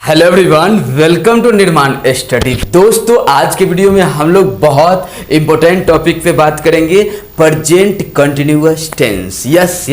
Hello everyone, welcome to निर्माण study. दोस्तों, आज के वीडियो में हम लोग बहुत इंपॉर्टेंट टॉपिक पे बात करेंगे, present continuous tense. Yes,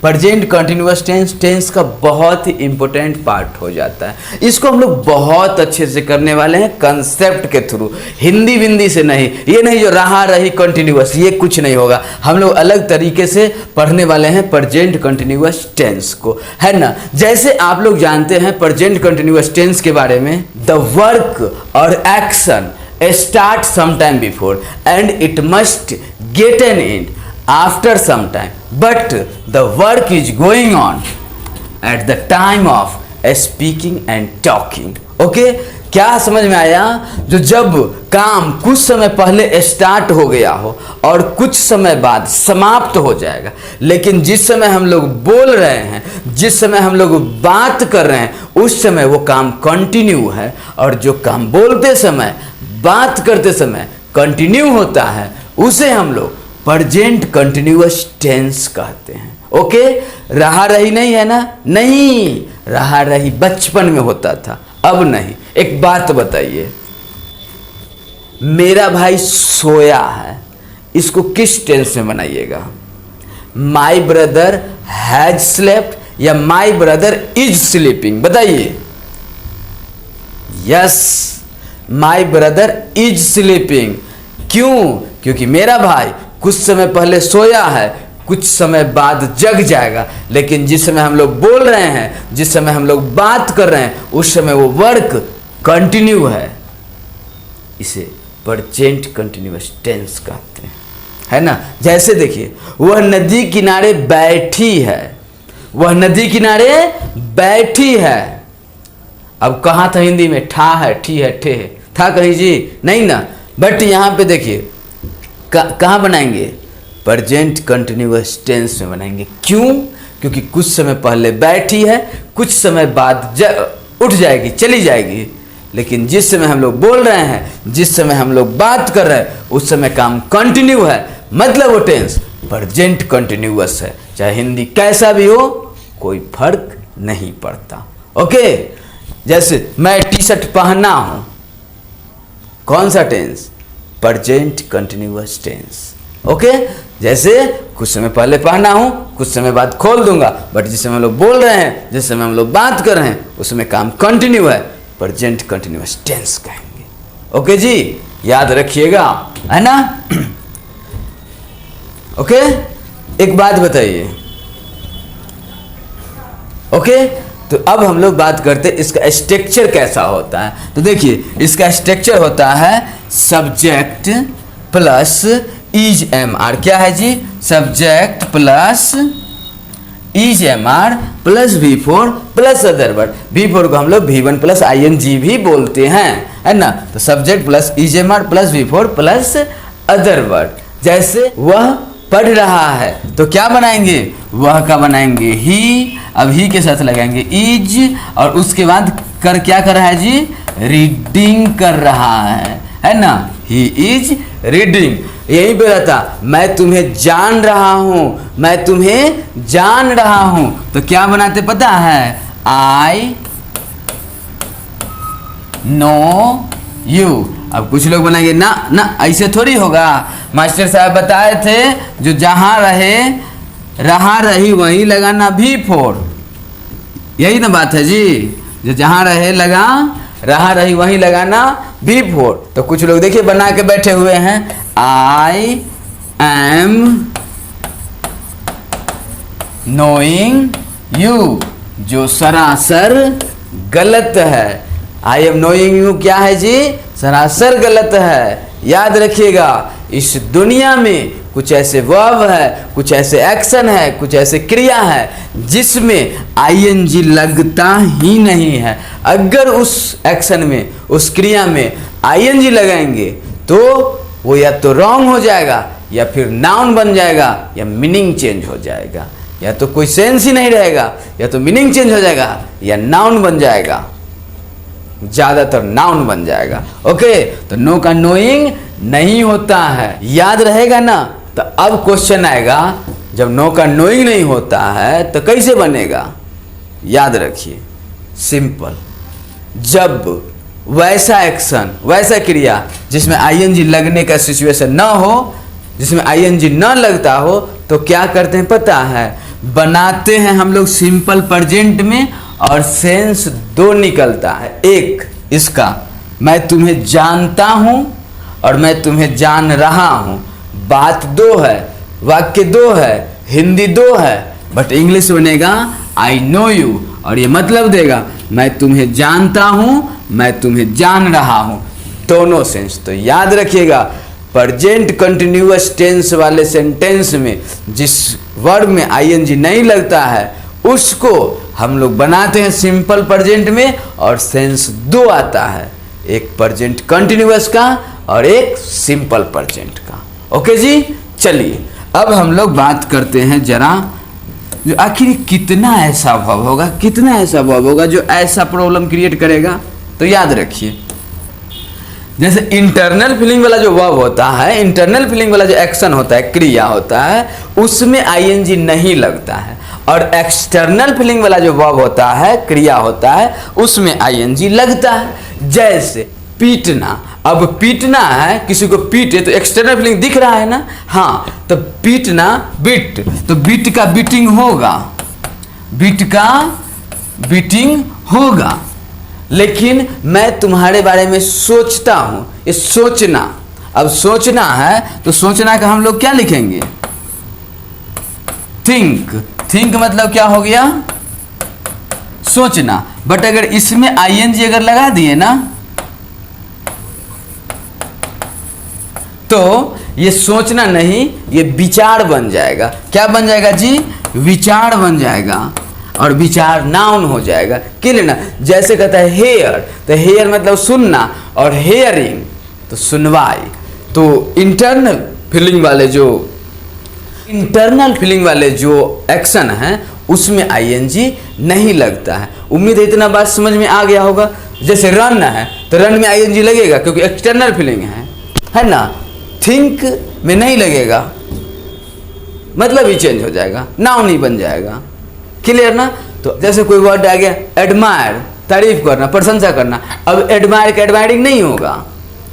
present continuous tense का बहुत ही इंपॉर्टेंट पार्ट हो जाता है। इसको हम लोग बहुत अच्छे से करने वाले हैं कंसेप्ट के थ्रू, हिंदी विंदी से नहीं। ये नहीं जो रहा रही कंटिन्यूअस, ये कुछ नहीं होगा। हम लोग अलग तरीके से पढ़ने वाले हैं प्रेजेंट कंटिन्यूअस टेंस को, है ना। जैसे आप लोग जानते हैं प्रेजेंट कंटिन्यूअस टेंस के बारे में, द वर्क और action start sometime before and it must get an end after some time, but the work is going on at the time of speaking and talking. Okay? क्या समझ में आया? जो जब काम कुछ समय पहले स्टार्ट हो गया हो और कुछ समय बाद समाप्त हो जाएगा, लेकिन जिस समय हम लोग बोल रहे हैं, जिस समय हम लोग बात कर रहे हैं, उस समय वो काम कंटिन्यू है, और जो काम बोलते समय बात करते समय कंटिन्यू होता है, उसे हम लोग प्रेजेंट कंटिन्यूअस टेंस कहते हैं। ओके? रहा रही नहीं है ना? नहीं, रहा रही बचपन में होता था, अब नहीं। एक बात बताइए, मेरा भाई सोया है, इसको किस टेंस में बनाइएगा? माई ब्रदर हैज स्लेप्ट या माई ब्रदर इज स्लीपिंग? बताइए। Yes, my brother is sleeping. क्यों? क्योंकि मेरा भाई कुछ समय पहले सोया है, कुछ समय बाद जग जाएगा, लेकिन जिस समय हम लोग बोल रहे हैं, जिस समय हम लोग बात कर रहे हैं, उस समय वो वर्क कंटिन्यू है। इसे प्रेजेंट कंटिन्यूअस टेंस कहते हैं, है ना। जैसे देखिए, वह नदी किनारे बैठी है, वह नदी किनारे बैठी है। अब कहाँ था हिंदी में? ठा है, ठी है, ठे है, था कहीं जी? नहीं ना। बट यहाँ पे देखिए, कहाँ बनाएंगे? प्रेजेंट कंटिन्यूअस टेंस में बनाएंगे। क्यों? क्योंकि कुछ समय पहले बैठी है, कुछ समय बाद उठ जाएगी, चली जाएगी, लेकिन जिस समय हम लोग बोल रहे हैं, जिस समय हम लोग बात कर रहे हैं, उस समय काम कंटिन्यू है, मतलब वो टेंस प्रेजेंट कंटिन्यूअस है। चाहे हिंदी कैसा भी हो, कोई फर्क नहीं पड़ता। ओके? जैसे मैं टी शर्ट पहना हूं, कौन सा tense? Present continuous tense. Okay? जैसे कुछ समय पहले पहना हूं, कुछ समय बाद खोल दूंगा, बट जिस समय हम लोग बोल रहे हैं, जिस समय हम लोग बात कर रहे हैं, उस समय काम कंटिन्यू है, प्रेजेंट कंटिन्यूअस टेंस कहेंगे। ओके जी, याद रखिएगा, है ना। ओके? एक बात बताइए। ओके? तो अब हम लोग बात करते हैं इसका स्ट्रक्चर कैसा होता है। तो देखिए, इसका स्ट्रक्चर होता है subject plus is am are. क्या है जी? Subject plus is am are plus V4 plus other word. V4 को हम लोग V1 प्लस ING भी बोलते हैं, है ना। तो subject plus is am are plus V4 plus other word. जैसे वह पढ़ रहा है, तो क्या बनाएंगे? वह का बनाएंगे ही, अब ही के साथ लगाएंगे इज, और उसके बाद क्या कर रहा है जी? रीडिंग कर रहा है ना। He is reading. यही पे रहता, मैं तुम्हें जान रहा हूं, मैं तुम्हें जान रहा हूं, तो क्या बनाते पता है? आई नो यू। अब कुछ लोग बनाएंगे ना, ऐसे थोड़ी होगा। मास्टर साहब बताए थे, जो जहां रहे रहा रही वहीं लगाना V4। यही ना बात है जी, जो जहां रहे लगा, रहा रही वहीं लगाना V4। तो कुछ लोग देखिए बना के बैठे हुए हैं, आई एम नोइंग यू, जो सरासर गलत है। आई एम नोइंग यू क्या है जी? सरासर गलत है। याद रखिएगा, इस दुनिया में कुछ ऐसे वर्ब है, कुछ ऐसे एक्शन है, कुछ ऐसे क्रिया है जिसमें ING लगता ही नहीं है। अगर उस एक्शन में, उस क्रिया में ING लगाएंगे तो वो या तो रॉन्ग हो जाएगा, या फिर नाउन बन जाएगा, या मीनिंग चेंज हो जाएगा, या तो कोई सेंस ही नहीं रहेगा, या तो मीनिंग चेंज हो जाएगा, या नाउन बन जाएगा। ज्यादातर नाउन बन जाएगा। ओके? तो नो का नोइंग नहीं होता है, याद रहेगा ना। तो अब क्वेश्चन आएगा, जब नो का नोइंग नहीं होता है तो कैसे बनेगा? याद रखिए, सिंपल। जब वैसा एक्शन, वैसा क्रिया जिसमें आईएनजी लगने का सिचुएशन ना हो, जिसमें आईएनजी ना लगता हो, तो क्या करते हैं पता है, बनाते हैं हम लोग सिंपल प्रेजेंट में और सेंस दो निकलता है। एक इसका, मैं तुम्हें जानता हूं और मैं तुम्हें जान रहा हूं, बात दो है, वाक्य दो है, हिंदी दो है, बट इंग्लिश बनेगा आई नो यू, और ये मतलब देगा मैं तुम्हें जानता हूं, मैं तुम्हें जान रहा हूं, दोनों सेंस। तो याद रखिएगा, प्रेजेंट कंटिन्यूअस टेंस वाले सेंटेंस में जिस वर्ब में आईएनजी नहीं लगता है उसको हम लोग बनाते हैं सिंपल प्रेजेंट में और सेंस दो आता है, एक प्रेजेंट कंटिन्यूअस का और एक सिंपल प्रेजेंट का। ओके जी, चलिए अब हम लोग बात करते हैं जरा, जो आखिर कितना ऐसा वर्ब होगा, कितना ऐसा वर्ब होगा जो ऐसा प्रॉब्लम क्रिएट करेगा। तो याद रखिए, जैसे इंटरनल फीलिंग वाला जो वर्ब होता है, इंटरनल फीलिंग वाला जो एक्शन होता है, क्रिया होता है, उसमें आईएनजी नहीं लगता है, और एक्सटर्नल फीलिंग वाला जो वर्ब होता है, क्रिया होता है, उसमें आईएनजी लगता है। जैसे पीटना, अब पीटना है, किसी को पीटे तो एक्सटर्नल फीलिंग दिख रहा है ना, हाँ, तो पीटना, बीट, तो बीट का बीटिंग होगा, बीट का बीटिंग होगा। लेकिन मैं तुम्हारे बारे में सोचता हूं, ये सोचना, अब सोचना है तो सोचना का हम लोग क्या लिखेंगे, थिंक, थिंक मतलब क्या हो गया, सोचना। बट अगर इसमें आईएनजी अगर लगा दिए ना, तो ये सोचना नहीं, ये विचार बन जाएगा। क्या बन जाएगा जी, विचार बन जाएगा, और विचार नाउन हो जाएगा। क्लियर ना, जैसे कहता है हेयर, तो हेयर मतलब सुनना, और हेयरिंग तो सुनवाई। तो इंटरनल फीलिंग वाले जो एक्शन है उसमें आईएनजी नहीं लगता है। उम्मीद है इतना बात समझ में आ गया होगा। जैसे रन है तो रन में आईएनजी लगेगा क्योंकि एक्सटर्नल फीलिंग है ना। थिंक में नहीं लगेगा, मतलब ही चेंज हो जाएगा, नाउन ही बन जाएगा। क्लियर ना। तो जैसे कोई वर्ड आ गया एडमायर, तारीफ करना, प्रशंसा करना, अब एडमायर का एडमायरिंग नहीं होगा।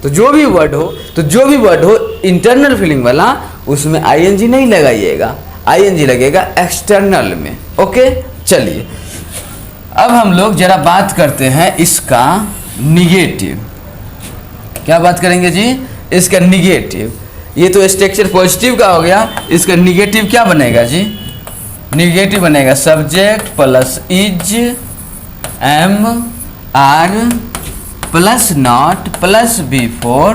तो जो भी वर्ड हो इंटरनल फीलिंग वाला, उसमें आईएनजी नहीं लगाइएगा, आईएनजी लगेगा एक्सटर्नल में। ओके, चलिए अब हम लोग जरा बात करते हैं इसका निगेटिव। क्या बात करेंगे जी, इसका निगेटिव। ये तो स्ट्रक्चर पॉजिटिव का हो गया, इसका निगेटिव क्या बनेगा जी, निगेटिव बनेगा subject plus is, am, are plus not plus before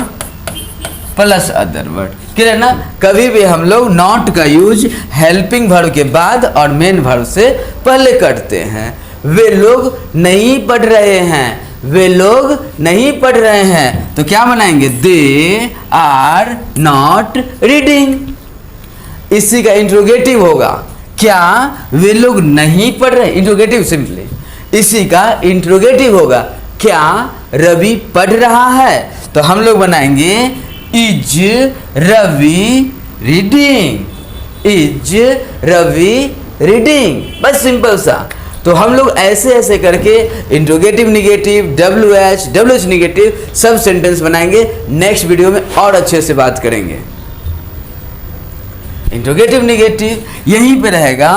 plus other word. Clear ना। कभी भी हम लोग नॉट का यूज हेल्पिंग वर्ब के बाद और मेन वर्ब से पहले करते हैं। वे लोग नहीं पढ़ रहे हैं, वे लोग नहीं पढ़ रहे हैं, तो क्या बनाएंगे, दे आर नॉट रीडिंग। इसी का इंट्रोगेटिव होगा, क्या वे लोग नहीं पढ़ रहे, इंट्रोगेटिव सिंपली। इसी का इंट्रोगेटिव होगा, क्या रवि पढ़ रहा है, तो हम लोग बनाएंगे is Ravi reading, is Ravi reading, बस सिंपल सा। तो हम लोग ऐसे ऐसे करके interrogative negative, W H negative सब सेंटेंस बनाएंगे। नेक्स्ट वीडियो में और अच्छे से बात करेंगे। इंट्रोगेटिव निगेटिव यहीं पे रहेगा।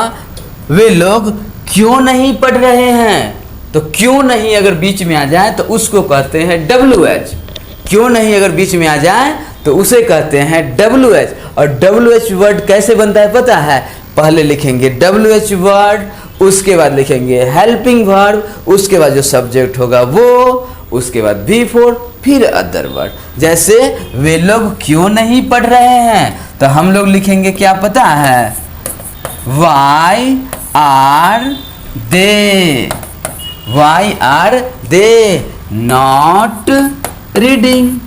वे लोग क्यों नहीं पढ़ रहे हैं, तो क्यों नहीं अगर बीच में आ जाए तो उसको कहते हैं डब्ल्यू एच। क्यों नहीं अगर बीच में आ जाए तो उसे कहते हैं डब्ल्यू एच। और डब्ल्यू एच वर्ड कैसे बनता है पता है, पहले लिखेंगे डब्ल्यू एच वर्ड, उसके बाद लिखेंगे हेल्पिंग वर्ब, उसके बाद जो सब्जेक्ट होगा वो, उसके बाद बिफोर, फिर अदर वर्ड। जैसे वे लोग क्यों नहीं पढ़ रहे हैं, तो हम लोग लिखेंगे क्या पता है, why are they, why are they not reading.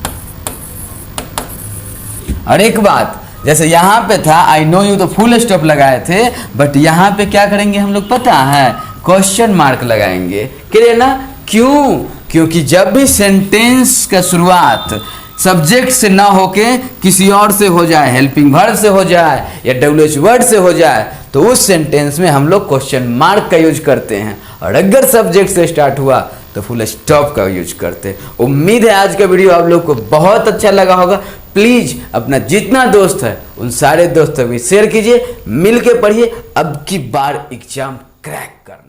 और एक बात, जैसे यहाँ पे था आई नो यू तो फुल स्टॉप लगाए थे, बट यहाँ पे क्या करेंगे हम लोग पता है, क्वेश्चन मार्क लगाएंगे। क्लियर ना। क्यों, क्योंकि जब भी सेंटेंस का शुरुआत सब्जेक्ट से ना होके किसी और से हो जाए, हेल्पिंग वर्ब से हो जाए या डब्ल्यू एच वर्ड से हो जाए, तो उस सेंटेंस में हम लोग क्वेश्चन मार्क का यूज करते हैं। और अगर सब्जेक्ट से स्टार्ट हुआ तो फुल स्टॉप का यूज करते हैं। उम्मीद है आज का वीडियो आप लोग को बहुत अच्छा लगा होगा। प्लीज़ अपना जितना दोस्त है उन सारे दोस्तों में शेयर कीजिए, मिल के पढ़िए, अब की बार एग्जाम क्रैक करना।